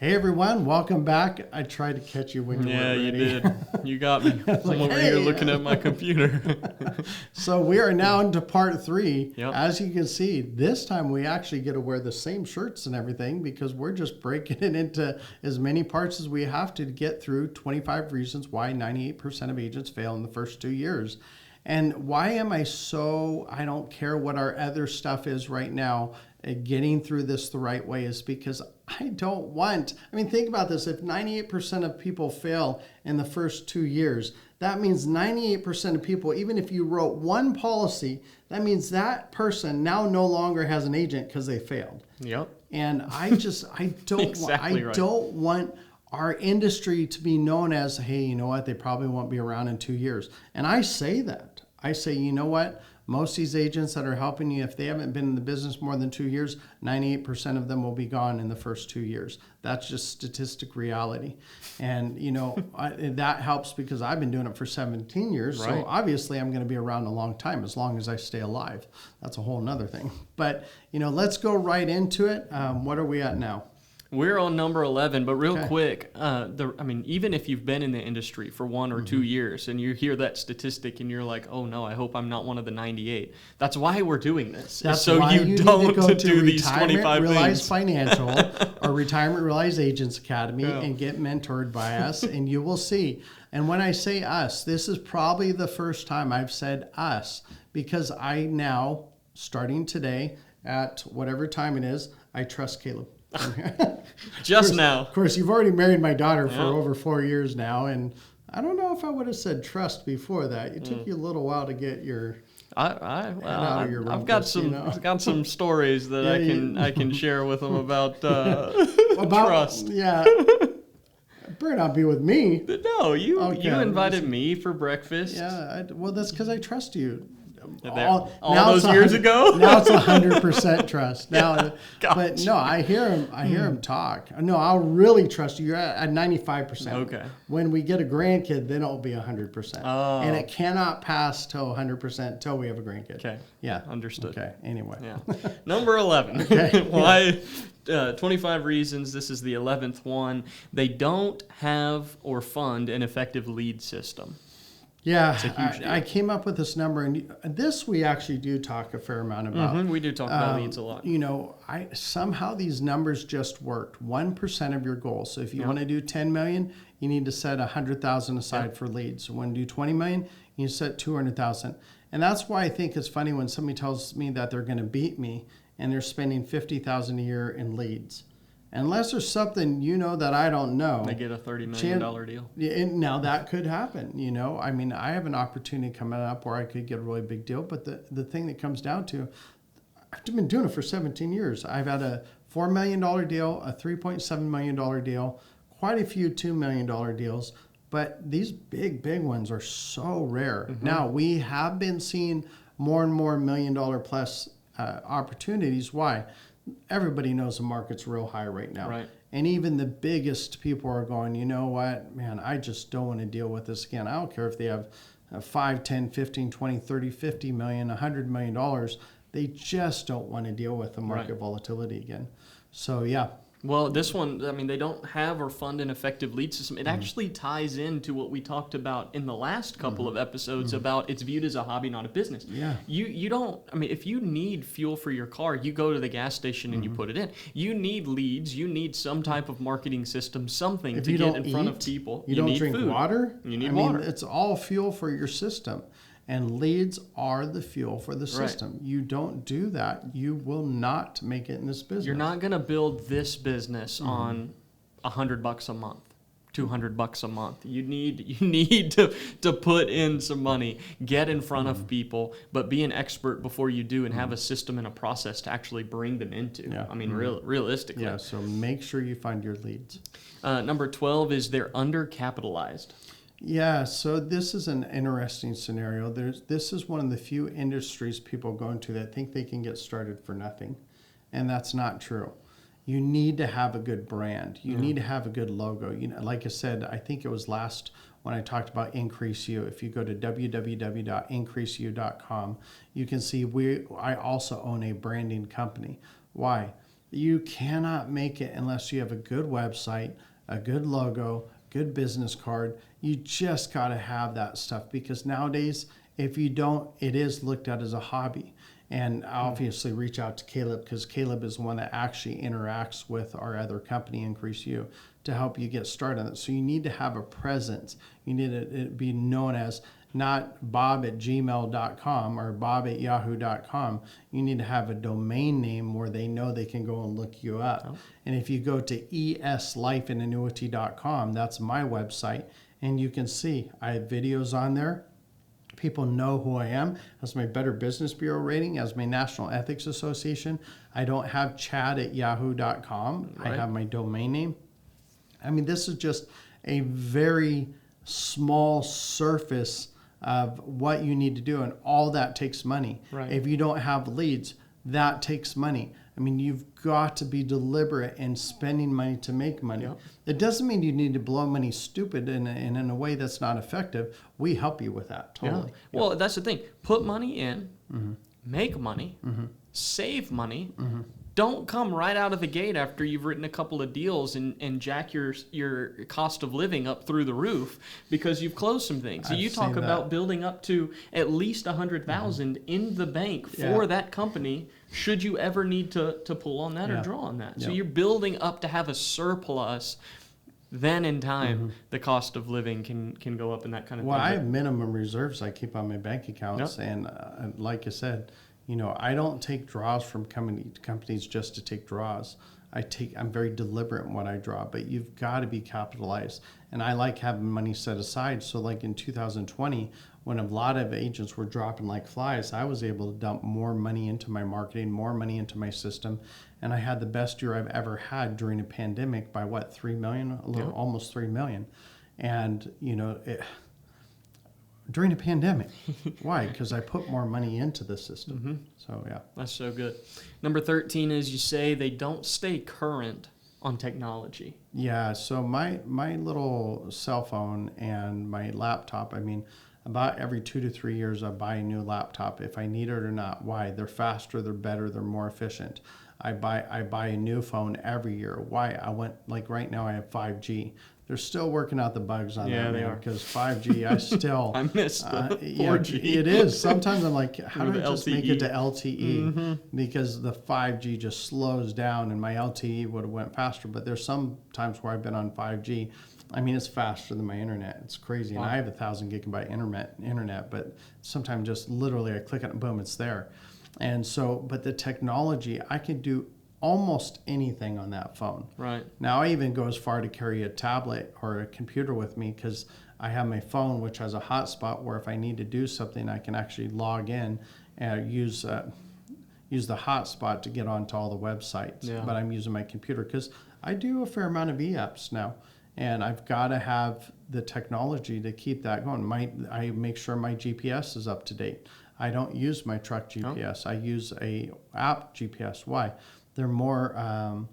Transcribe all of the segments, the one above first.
Hey everyone, welcome back. I tried to catch you when you weren't ready. Yeah, you did. You got me. I'm over here looking at my computer. So we are now into part 3. Yep. As you can see, this time we actually get to wear the same shirts and everything because we're just breaking it into as many parts as we have to get through 25 reasons why 98% of agents fail in the first 2 years. And why am I don't care what our other stuff is right now, getting through this the right way is because think about this. If 98% of people fail in the first 2 years, that means 98% of people, even if you wrote one policy, that means that person now no longer has an agent because they failed. Yep. And I don't want our industry to be known as, hey, you know what, they probably won't be around in 2 years. And I say that. I say, you know what? Most of these agents that are helping you, if they haven't been in the business more than 2 years, 98% of them will be gone in the first 2 years. That's just statistic reality. And, that helps because I've been doing it for 17 years. Right. So obviously I'm going to be around a long time as long as I stay alive. That's a whole nother thing. But, let's go right into it. What are we at now? We're on number 11, but real quick, even if you've been in the industry for 1 or 2 years and you hear that statistic and you're like, oh no, I hope I'm not one of the 98. That's why we're doing this. That's so why you don't need to do these 25 Realize things. Financial or Retirement Realize Agents Academy and get mentored by us, and you will see. And when I say us, this is probably the first time I've said us because I now, starting today at whatever time it is, I trust Caleb. Of course, you've already married my daughter for over 4 years now, and I don't know if I would have said trust before that. It took you a little while to get your I've got some stories that I can share with them about trust. Yeah. Better not be with me. No, you invited me for breakfast. Yeah, that's because I trust you. All those years ago? Now it's 100% trust. Now, gotcha. But no, I hear him talk. No, I'll really trust you. You're at 95%. Okay. When we get a grandkid, then it'll be 100%. Oh. And it cannot pass till 100% till we have a grandkid. Okay. Yeah. Understood. Okay. Anyway. Yeah. Number 11. Okay. Why? 25 reasons. This is the 11th one. They don't have or fund an effective lead system. Yeah, I came up with this number, and this we actually do talk a fair amount about. Mm-hmm, we do talk about leads a lot. Somehow these numbers just worked. 1% of your goal. So if you want to do 10 million, you need to set 100,000 aside for leads. So when you do 20 million, you set 200,000. And that's why I think it's funny when somebody tells me that they're going to beat me and they're spending 50,000 a year in leads. Unless there's something that I don't know. They get a $30 million deal. Now that could happen, I have an opportunity coming up where I could get a really big deal. But the thing that comes down to, I've been doing it for 17 years. I've had a $4 million deal, a $3.7 million deal, quite a few $2 million deals. But these big ones are so rare. Mm-hmm. Now, we have been seeing more and more $1 million plus opportunities. Why? Everybody knows the market's real high right now. Right. And even the biggest people are going, you know what, man, I just don't want to deal with this again. I don't care if they have 5, 10, 15, 20, 30, 50 million, $100 million. They just don't want to deal with the market volatility again. So, yeah. Well, this one, they don't have or fund an effective lead system. It actually ties into what we talked about in the last couple of episodes about it's viewed as a hobby, not a business. Yeah. You don't, if you need fuel for your car, you go to the gas station and you put it in. You need leads. You need some type of marketing system, something to get in front of people. You don't need drink food. water. You need water. It's all fuel for your system. And leads are the fuel for the system. Right. You don't do that, you will not make it in this business. You're not going to build this business on $100 a month, $200 a month. You need to put in some money, get in front of people, but be an expert before you do, and have a system and a process to actually bring them into. Yeah. Realistically. Yeah. So make sure you find your leads. Number 12 is they're undercapitalized. Yeah, so this is an interesting scenario. This is one of the few industries people go into that think they can get started for nothing, and that's not true. You need to have a good brand. You need to have a good logo. Like I said, I think it was last when I talked about Increase You. If you go to www.increaseyou.com, you can see I also own a branding company. Why? You cannot make it unless you have a good website, a good logo, good business card. You just got to have that stuff, because nowadays, if you don't, it is looked at as a hobby. And obviously reach out to Caleb, because Caleb is the one that actually interacts with our other company, Increase You, to help you get started on it. So you need to have a presence. You need to be known as not bob@gmail.com or bob@yahoo.com. You need to have a domain name where they know they can go and look you up. Oh. And if you go to eslifeandannuity.com, that's my website, and you can see I have videos on there. People know who I am, as my Better Business Bureau rating, as my National Ethics Association. I don't have chad@yahoo.com. Right. I have my domain name. I mean, this is just a very small surface of what you need to do, and all that takes money. Right. If you don't have leads, that takes money. I mean, you've got to be deliberate in spending money to make money. Yep. It doesn't mean you need to blow money stupid and in a way that's not effective. We help you with that, totally. Yeah. Well, that's the thing. Put money in, make money, save money. Don't come right out of the gate after you've written a couple of deals and jack your cost of living up through the roof because you've closed some things. So you talk about building up to at least $100,000 in the bank for that company, should you ever need to pull on that or draw on that. So you're building up to have a surplus. Then in time, the cost of living can go up and that kind of thing. Well, I have minimum reserves I keep on my bank accounts. And like I said, you know, I don't take draws from companies just to take draws. I'm very deliberate in what I draw, but you've got to be capitalized. And I like having money set aside. So like in 2020, when a lot of agents were dropping like flies, I was able to dump more money into my marketing, more money into my system. And I had the best year I've ever had during a pandemic by what, 3 million, almost 3 million. And, you know, during a pandemic. Why? Because I put more money into the system. So, yeah. That's so good. Number 13 is you say they don't stay current on technology. Yeah, so my little cell phone and my laptop, I mean, about every 2 to 3 years I buy a new laptop if I need it or not. Why? They're faster, they're better, they're more efficient. I buy a new phone every year. Why? Like right now I have 5G. They're still working out the bugs on that. Yeah, they are. Because 5G, I still... I miss the 4G. It is. Sometimes I'm like, how do I just LTE. make it to LTE? Because the 5G just slows down, and my LTE would have went faster. But there's some times where I've been on 5G. I mean, it's faster than my internet. It's crazy. Wow. And I have 1,000 gigabyte internet, but sometimes just literally I click it and boom, it's there. And so, but the technology, I can do almost anything on that phone. Right. Now, I even go as far to carry a tablet or a computer with me because I have my phone, which has a hotspot where if I need to do something, I can actually log in and use the hotspot to get onto all the websites. Yeah. But I'm using my computer because I do a fair amount of e-apps now, and I've got to have the technology to keep that going. I make sure my GPS is up to date. I don't use my truck GPS. I use a app GPS. Why? They're more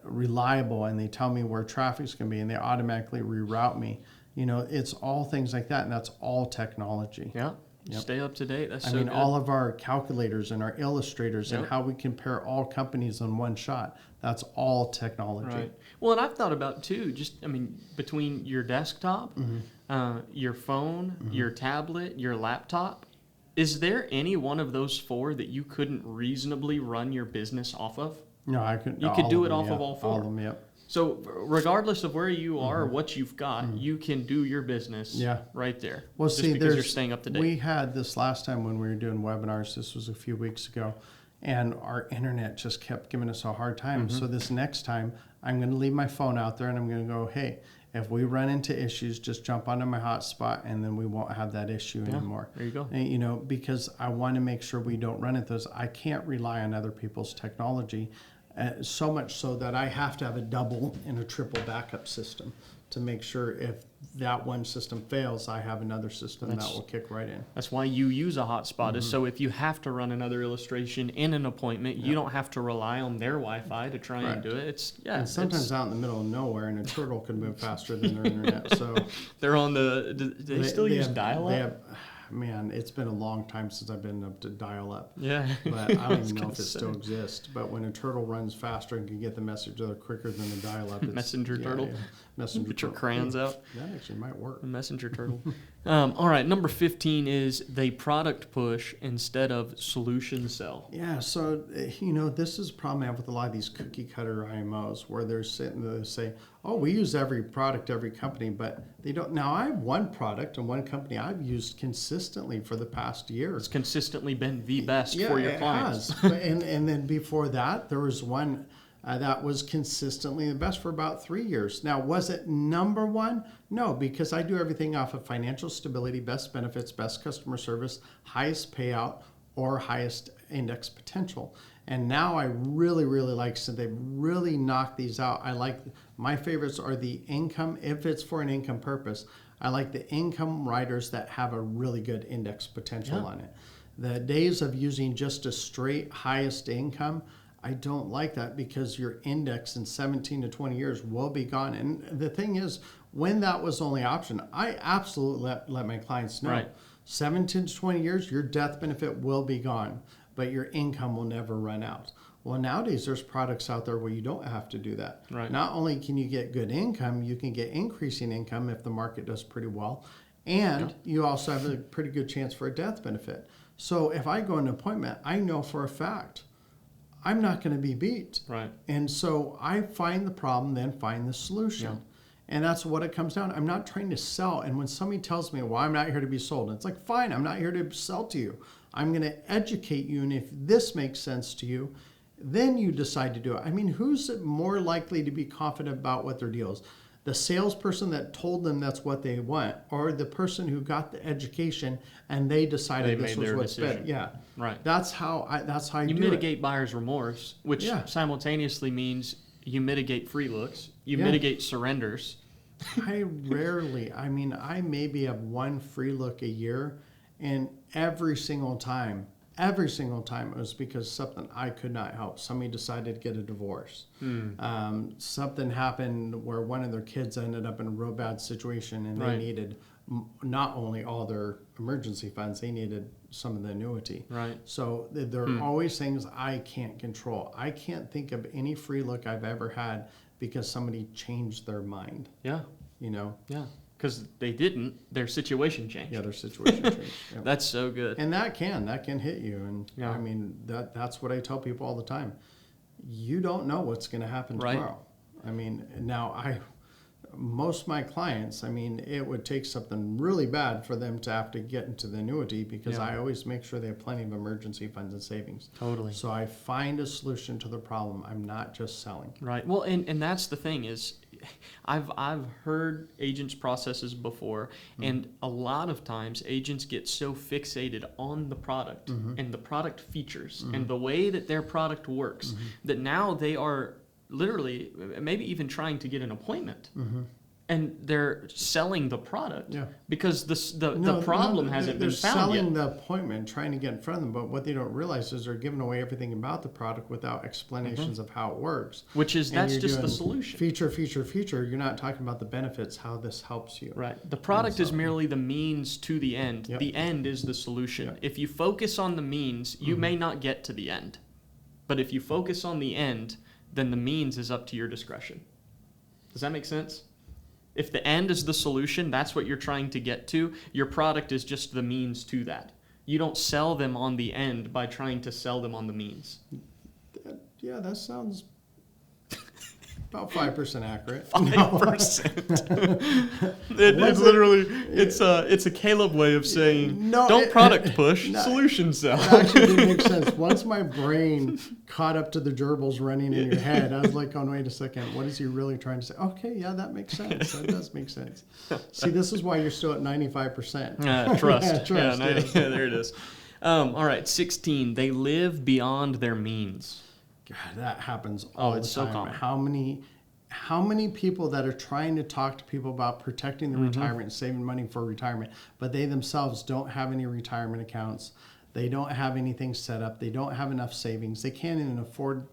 reliable, and they tell me where traffic's going to be, and they automatically reroute me. You know, it's all things like that, and that's all technology. Yeah. Yep. Stay up to date. That's I mean, all of our calculators and our illustrators and how we compare all companies in one shot. That's all technology. Right. Well, and I've thought about too, between your desktop, your phone, your tablet, your laptop, is there any one of those four that you couldn't reasonably run your business off of? No, I couldn't. You could do it off of all four. All of them, yep. So regardless of where you are or what you've got, you can do your business right there. Well, just because you're staying up to date. We had this last time when we were doing webinars. This was a few weeks ago. And our internet just kept giving us a hard time. So this next time, I'm going to leave my phone out there and I'm going to go, hey, if we run into issues, just jump onto my hotspot and then we won't have that issue anymore. There you go. And, you know, because I want to make sure we don't run into those. I can't rely on other people's technology. So much so that I have to have a double and a triple backup system to make sure if that one system fails, I have another system that will kick right in. That's why you use a hotspot, is so if you have to run another illustration in an appointment, you don't have to rely on their Wi-Fi to try and do it. And sometimes out in the middle of nowhere, and a turtle can move faster than their internet. So they're on do they still use dial-up? man, it's been a long time since I've been up to dial-up. Yeah. But I I don't was even know gonna if it say. still exists. But when a turtle runs faster and can get the message there quicker than the dial-up, it's, Messenger turtle. Yeah. Messenger Get your turtle. crayons out. That actually might work. A messenger turtle. All right, number 15 is they product push instead of solution sell. Yeah, so, this is a problem I have with a lot of these cookie cutter IMOs where they're sitting there and say, oh, we use every product, every company, but they don't. Now, I have one product and one company I've used consistently for the past year. It's consistently been the best for your it clients. has. and then before that, there was one that was consistently the best for about 3 years. Now, was it number one? No, because I do everything off of financial stability, best benefits, best customer service, highest payout, or highest index potential. And now I really, really like, so they've really knocked these out. I like, my favorites are the income, if it's for an income purpose. I like the income riders that have a really good index potential on it. The days of using just a straight highest income, I don't like that because your index in 17 to 20 years will be gone. And the thing is, when that was the only option, I absolutely let my clients know. Right. 17 to 20 years, your death benefit will be gone, but your income will never run out. Well, nowadays there's products out there where you don't have to do that. Right. Not only can you get good income, you can get increasing income if the market does pretty well, and you also have a pretty good chance for a death benefit. So if I go on an appointment, I know for a fact I'm not going to be beat. Right. And so I find the problem, then find the solution. Yeah. And that's what it comes down to. I'm not trying to sell. And when somebody tells me, well, I'm not here to be sold, it's like, fine, I'm not here to sell to you. I'm going to educate you. And if this makes sense to you, then you decide to do it. I mean, who's more likely to be confident about what their deal is? The salesperson that told them that's what they want, or the person who got the education and they decided this was what's better? Yeah. Right. That's how you do mitigate buyer's remorse, which simultaneously means you mitigate free looks, you mitigate surrenders. I maybe have one free look a year, and every single time it was because something I could not help. Somebody decided to get a divorce. Something happened where one of their kids ended up in a real bad situation, and they needed not only all their emergency funds, they needed some of the annuity. Right. So there are always things I can't control. I can't think of any free look I've ever had because somebody changed their mind. Yeah. Yeah. Because they didn't, their situation changed. Yeah, their situation changed. Yep. That's so good. And that can hit you. And I mean, that's what I tell people all the time. You don't know what's going to happen tomorrow. I mean, now most of my clients, it would take something really bad for them to have to get into the annuity because I always make sure they have plenty of emergency funds and savings. Totally. So I find a solution to the problem. I'm not just selling. Right. Well, and that's the thing is, I've heard agents' processes before, and a lot of times agents get so fixated on the product and the product features and the way that their product works that now they are literally maybe even trying to get an appointment. And they're selling the product because the problem hasn't been found yet. They're selling the appointment, trying to get in front of them, but what they don't realize is they're giving away everything about the product without explanations of how it works. That's just the solution. Feature. You're not talking about the benefits, how this helps you. Right. The product is merely the means to the end. The end is the solution. If you focus on the means, you may not get to the end. But if you focus on the end, then the means is up to your discretion. Does that make sense? If the end is the solution, that's what you're trying to get to, your product is just the means to that. You don't sell them on the end by trying to sell them on the means. Yeah, that sounds about 5% accurate. 5%. It's literally, it's a Caleb way of saying, don't product push, solution sell. It actually didn't make sense. Once my brain caught up to the gerbils running in your head, I was like, oh, wait a second, what is he really trying to say? Okay, yeah, that makes sense. That does make sense. See, this is why you're still at 95%. Trust. Trust. Yeah, there it is. All right, 16, they live beyond their means. God, that happens all the time. So common. How many people that are trying to talk to people about protecting the retirement and saving money for retirement, but they themselves don't have any retirement accounts. They don't have anything set up. They don't have enough savings. They can't even afford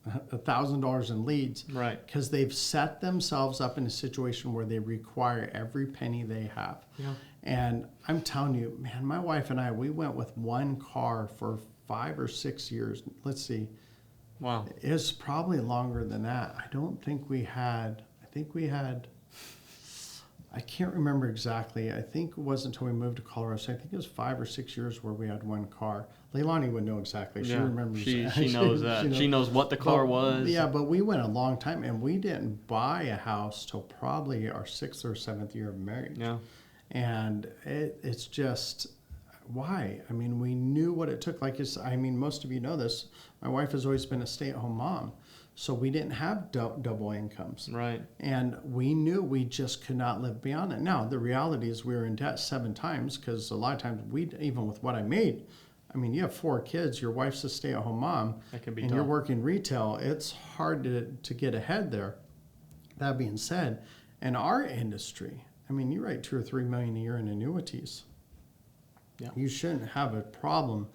$1,000 in leads. Right. Because they've set themselves up in a situation where they require every penny they have. Yeah. And I'm telling you, man, my wife and I, we went with one car for 5 or 6 years. Let's see. Wow. It's probably longer than that. I think we had, I can't remember exactly. I think it wasn't until we moved to Colorado. So I think it was 5 or 6 years where we had one car. Leilani would know exactly. She remembers. She knows that. She knows what the car was. Yeah, but we went a long time, and we didn't buy a house till probably our 6th or 7th year of marriage. Yeah. And it's just, why? I mean, we knew what it took. Most of you know this. My wife has always been a stay-at-home mom. So we didn't have double incomes. Right. And we knew we just could not live beyond it. Now, the reality is we were in debt 7 times because a lot of times even with what I made, I mean, you have 4 kids, your wife's a stay-at-home mom, That can be and tough. you're working retail. It's hard to get ahead there. That being said, in our industry, I mean, you write $2 or $3 million a year in annuities. Yeah. You shouldn't have a problem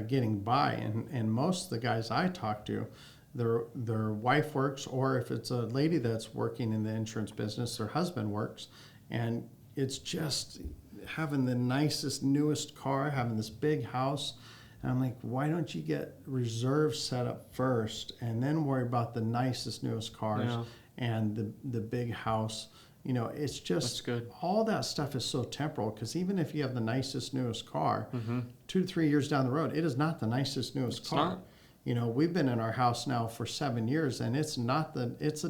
getting by. And most of the guys I talk to, their wife works, or if it's a lady that's working in the insurance business, their husband works, and it's just having the nicest, newest car, having this big house. And I'm like, why don't you get reserves set up first and then worry about the nicest, newest cars and the big house? You know, it's just, That's good. All that stuff is so temporal, because even if you have the nicest, newest car, Mm-hmm. 2 to 3 years down the road, it is not the nicest, newest car. Not. You know, we've been in our house now for 7 years, and it's a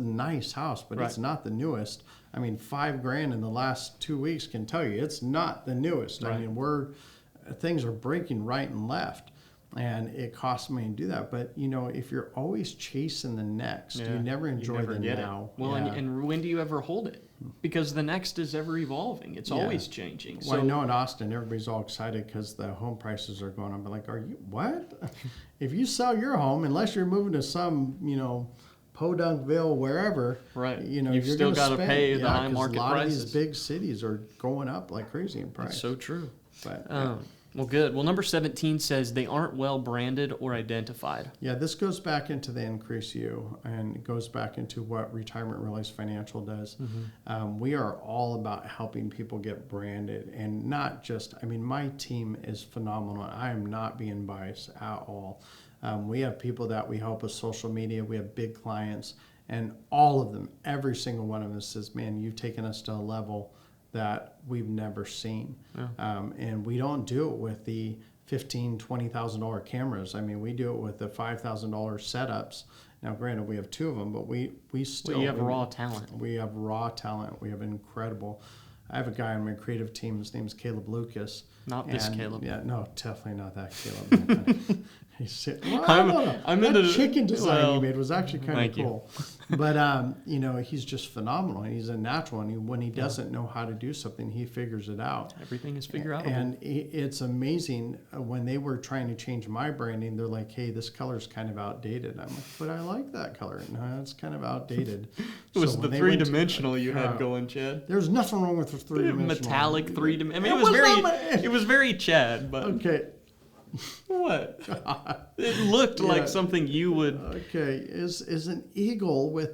nice house, but it's not the newest. I mean, $5,000 in the last 2 weeks can tell you it's not the newest. Right. I mean, things are breaking right and left, and it costs money to do that. But you know, if you're always chasing the next, you never enjoy the now. Well, and when do you ever hold it? Because the next is ever evolving. It's always changing. Well, I know in Austin, everybody's all excited because the home prices are going up. But like, are you what? If you sell your home, unless you're moving to some, Podunkville, wherever, right? You're You've still got to pay the high 'cause market a lot prices. of these big cities are going up like crazy in price. That's so true. But Well, good. Well, number 17 says they aren't well branded or identified. yeah, this goes back into the Increase You, and it goes back into what Retirement Realize Financial does. Mm-hmm. We are all about helping people get branded, and not just, my team is phenomenal. I am not being biased at all. We have people that we help with social media. We have big clients, and all of them, every single one of them says, man, you've taken us to a level that we've never seen. Yeah. And we don't do it with the $15,000, $20,000 cameras. We do it with the $5,000 setups. Now, granted, we have 2 of them, but we still... Well, you have raw talent. We have raw talent. We have incredible... I have a guy on my creative team. His name's Caleb Lucas. Not this Caleb. Yeah, no, definitely not that Caleb. I'm into that chicken design he made was actually kind of you. cool. But he's just phenomenal. He's a natural, and when he doesn't know how to do something, he figures it out. Everything is figure outable. And it's amazing. When they were trying to change my branding, they're like, "Hey, this color's kind of outdated." I'm like, "But I like that color." No, it's kind of outdated. It was the 3-dimensional you had going, Chad. There's nothing wrong with the 3-dimensional. Metallic 3-dimensional. It it was very Chad, but okay. What? It looked like something you would. Okay, is an eagle with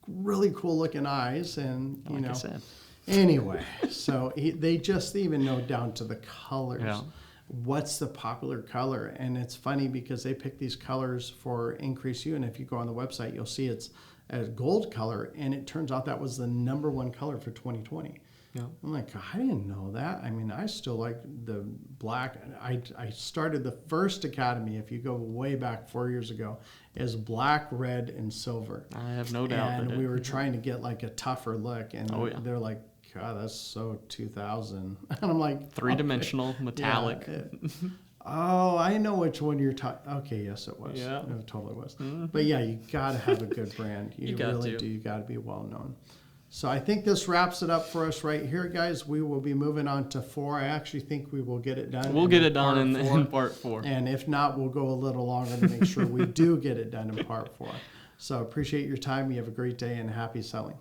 really cool looking eyes, and I said. Anyway, so they just even know down to the colors. Yeah. What's the popular color? And it's funny because they pick these colors for Increase You, and if you go on the website, you'll see it's a gold color, and it turns out that was the #1 color for 2020. Yeah. I'm like, I didn't know that. I still like the black. I started the first academy, if you go way back 4 years ago, is black, red, and silver. I have no doubt. And we were trying to get like a tougher look, and they're like, God, that's so 2000. And I'm like, 3-dimensional, metallic. Yeah, oh, I know which one you're talking. Okay, yes, it was. Yeah. It totally was. Mm-hmm. But yeah, you got to have a good brand. You really do. You got to be well known. So I think this wraps it up for us right here, guys. We will be moving on to 4. I actually think we will get it done. We'll get it done in part 4. And if not, we'll go a little longer to make sure we do get it done in part 4. So appreciate your time. You have a great day and happy selling.